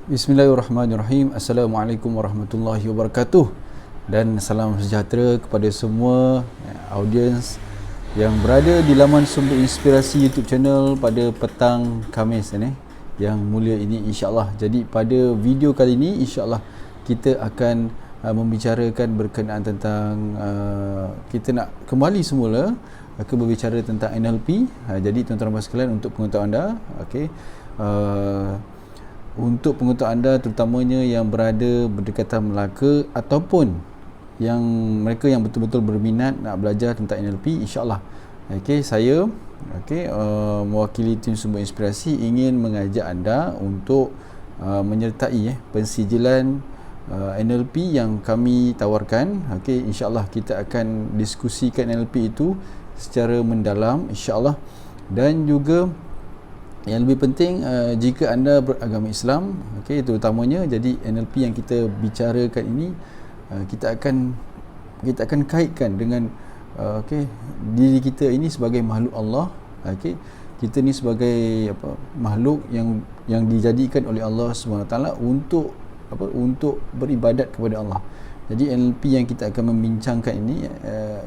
Bismillahirrahmanirrahim. Assalamualaikum warahmatullahi wabarakatuh. Dan salam sejahtera kepada semua audiens yang berada di laman Sumber Inspirasi YouTube channel pada petang Khamis ini yang mulia ini, insya-Allah. Jadi pada video kali ini insya-Allah kita akan membicarakan berkenaan tentang kita nak kembali semula ke berbicara tentang NLP. Jadi tuan-tuan dan sekalian, untuk pengetahuan anda, okey, untuk pengetahuan anda terutamanya yang berada berdekatan Melaka ataupun yang mereka yang betul-betul berminat nak belajar tentang NLP, insya-Allah, okey, saya mewakili tim Sumber Inspirasi ingin mengajak anda untuk menyertai pensijilan NLP yang kami tawarkan. Okey, insya-Allah kita akan diskusikan NLP itu secara mendalam, insya-Allah. Dan juga yang lebih penting, jika anda beragama Islam, okey, terutamanya, jadi NLP yang kita bicarakan ini kita akan kaitkan dengan diri kita ini sebagai makhluk Allah. Okey, kita ni sebagai makhluk yang dijadikan oleh Allah SWT untuk beribadat kepada Allah. Jadi NLP yang kita akan membincangkan ini,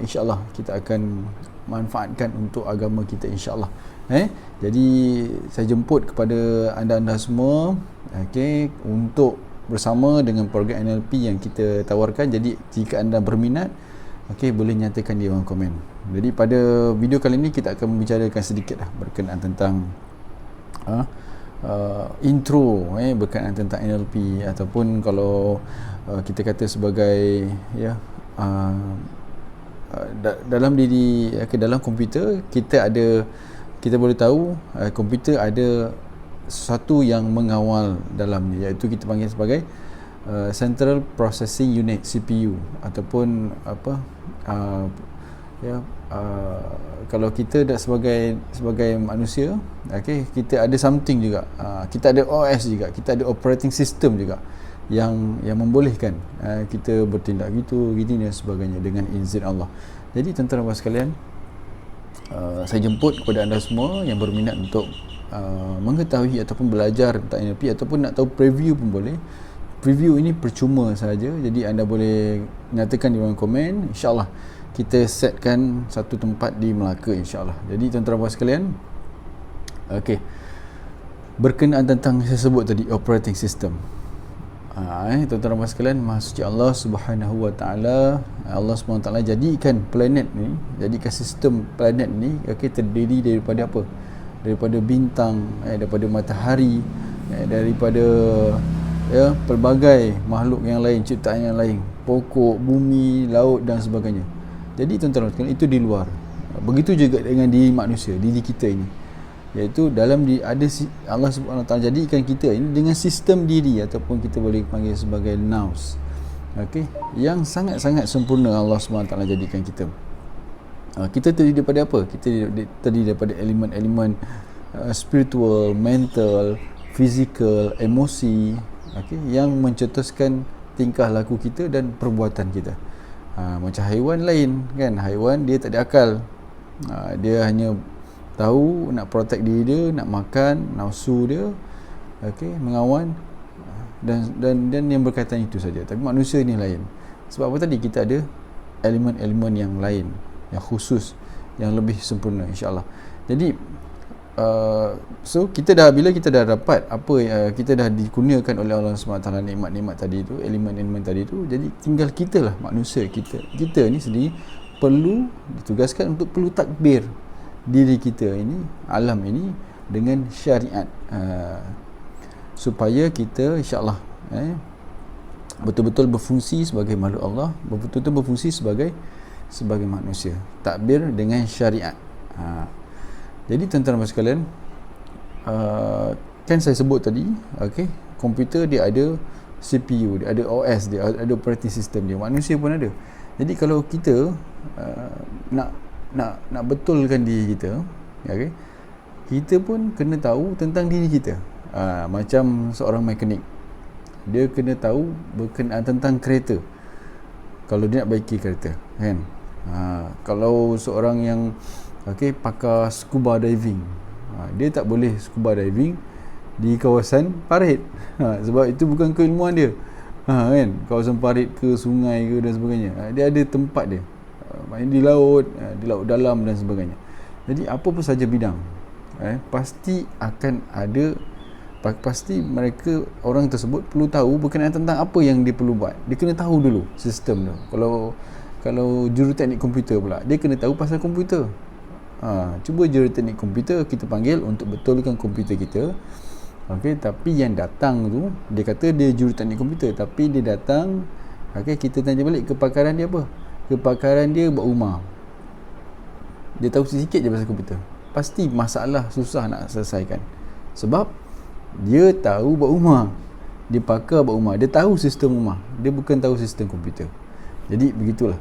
insya-Allah kita akan manfaatkan untuk agama kita, insya-Allah. Jadi saya jemput kepada anda-anda semua, okey, untuk bersama dengan program NLP yang kita tawarkan. Jadi jika anda berminat, okey, boleh nyatakan di ruang komen. Jadi pada video kali ini kita akan membicarakan sedikit berkenaan tentang intro berkenaan tentang NLP, ataupun kalau kita kata sebagai dalam komputer kita boleh tahu komputer ada sesuatu yang mengawal dalamnya, iaitu kita panggil sebagai Central Processing Unit, CPU, ataupun kalau kita dah sebagai manusia, okey, kita ada something juga, kita ada OS juga, kita ada operating system juga yang membolehkan kita bertindak gini dan sebagainya dengan izin Allah. Jadi tuan-tuan dan puan sekalian, saya jemput kepada anda semua yang berminat untuk mengetahui ataupun belajar tentang NLP, ataupun nak tahu preview pun boleh. Preview ini percuma saja, jadi anda boleh nyatakan di ruang komen. InsyaAllah kita setkan satu tempat di Melaka, insyaAllah. Jadi tuan-tuan dan puan sekalian, okey, berkenaan tentang saya sebut tadi, operating system. Tuan-tuan dan puan sekalian, Maha Suci Allah Subhanahu wa taala, Allah Subhanahu wa taala jadikan planet ni, jadikan sistem planet ni, okey, terdiri daripada apa? Daripada bintang, daripada matahari, daripada pelbagai makhluk yang lain, ciptaan yang lain, pokok, bumi, laut dan sebagainya. Jadi tuan-tuan dan sekalian, itu di luar. Begitu juga dengan diri manusia, diri kita ini, iaitu dalam ada Allah Subhanahu Wa Taala jadikan kita ini dengan sistem diri, ataupun kita boleh panggil sebagai nous, okey, yang sangat-sangat sempurna Allah Subhanahu Wa Taala jadikan kita. Kita terdiri daripada apa? Kita terdiri daripada elemen-elemen spiritual, mental, fizikal, emosi, okey, yang mencetuskan tingkah laku kita dan perbuatan kita. Macam haiwan lain kan, haiwan dia tak ada akal, dia hanya tahu nak protect diri dia, nak makan, nafsu dia, okey, mengawan dan yang berkaitan itu saja. Tapi manusia ni lain. Sebab apa tadi? Kita ada elemen-elemen yang lain, yang khusus, yang lebih sempurna, insya-Allah. Jadi so bila kita dah dapat kita dah dikurniakan oleh Allah SWT nikmat-nikmat tadi itu, elemen-elemen tadi itu, jadi tinggal kita lah, manusia, kita ni sendiri perlu ditugaskan untuk perlu takbir diri kita ini, alam ini, dengan syariat, supaya kita, insya-Allah, betul-betul berfungsi sebagai makhluk Allah, betul-betul berfungsi sebagai manusia, takbir dengan syariat. Jadi tuan-tuan dan sekalian, kan saya sebut tadi, okey, komputer dia ada CPU, dia ada OS, dia ada operating system dia, manusia pun ada. Jadi kalau kita nak betulkan diri kita, okey, kita pun kena tahu tentang diri kita. Macam seorang mekanik, dia kena tahu berkenaan tentang kereta kalau dia nak baiki kereta, kan. Kalau seorang yang pakar scuba diving, dia tak boleh scuba diving di kawasan parit. Sebab itu bukan keilmuan dia. Kan, kawasan parit ke sungai ke dan sebagainya. Dia ada tempat dia. Maknanya di laut dalam dan sebagainya. Jadi apa pun saja bidang, pasti akan ada, pasti mereka, orang tersebut perlu tahu berkenaan tentang apa yang dia perlu buat. Dia kena tahu dulu sistem tu. Kalau juruteknik komputer pula, dia kena tahu pasal komputer. Cuba juruteknik komputer kita panggil untuk betulkan komputer kita. Okey, tapi yang datang tu, dia kata dia juruteknik komputer, tapi dia datang, okey, kita tanya balik kepakaran dia apa? Kepakaran dia buat rumah. Dia tahu sikit je pasal komputer. Pasti masalah susah nak selesaikan. Sebab dia tahu buat rumah. Dia pakar buat rumah. Dia tahu sistem rumah. Dia bukan tahu sistem komputer. Jadi begitulah.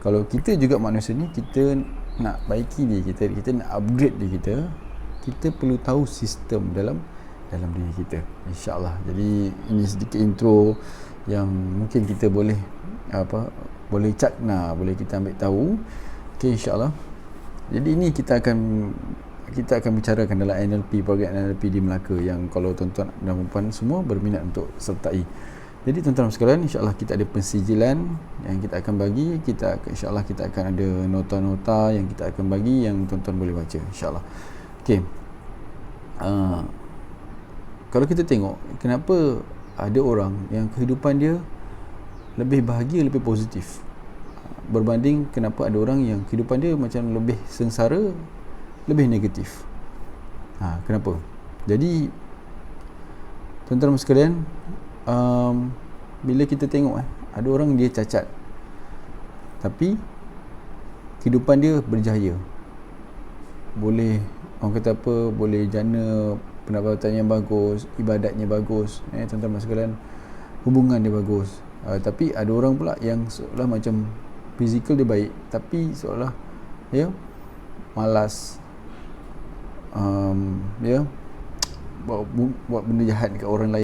Kalau kita juga manusia ni, kita nak baiki diri kita nak upgrade diri kita perlu tahu sistem dalam diri kita. InsyaAllah. Jadi ini sedikit intro yang mungkin kita boleh boleh cakna, boleh kita ambil tahu. Okay, insyaAllah. Jadi ini kita akan bicarakan dalam NLP, program NLP di Melaka, yang kalau tuan-tuan dan puan semua berminat untuk sertai. Jadi tuan-tuan sekalian, insyaAllah kita ada pensijilan yang kita akan bagi. InsyaAllah kita akan ada nota-nota yang kita akan bagi, yang tuan-tuan boleh baca, insyaAllah. Okay, kalau kita tengok kenapa ada orang yang kehidupan dia lebih bahagia, lebih positif, berbanding kenapa ada orang yang kehidupan dia macam lebih sengsara, lebih negatif. Kenapa? Jadi tuan-tuan sekalian, bila kita tengok ada orang dia cacat, tapi kehidupan dia berjaya, boleh, orang kata apa, boleh jana, pendapatan yang bagus, ibadatnya bagus, tuan-tuan sekalian, hubungan dia bagus. Tapi ada orang pula yang seolah macam fizikal dia baik, tapi seolah malas, buat benda jahat dekat orang lain.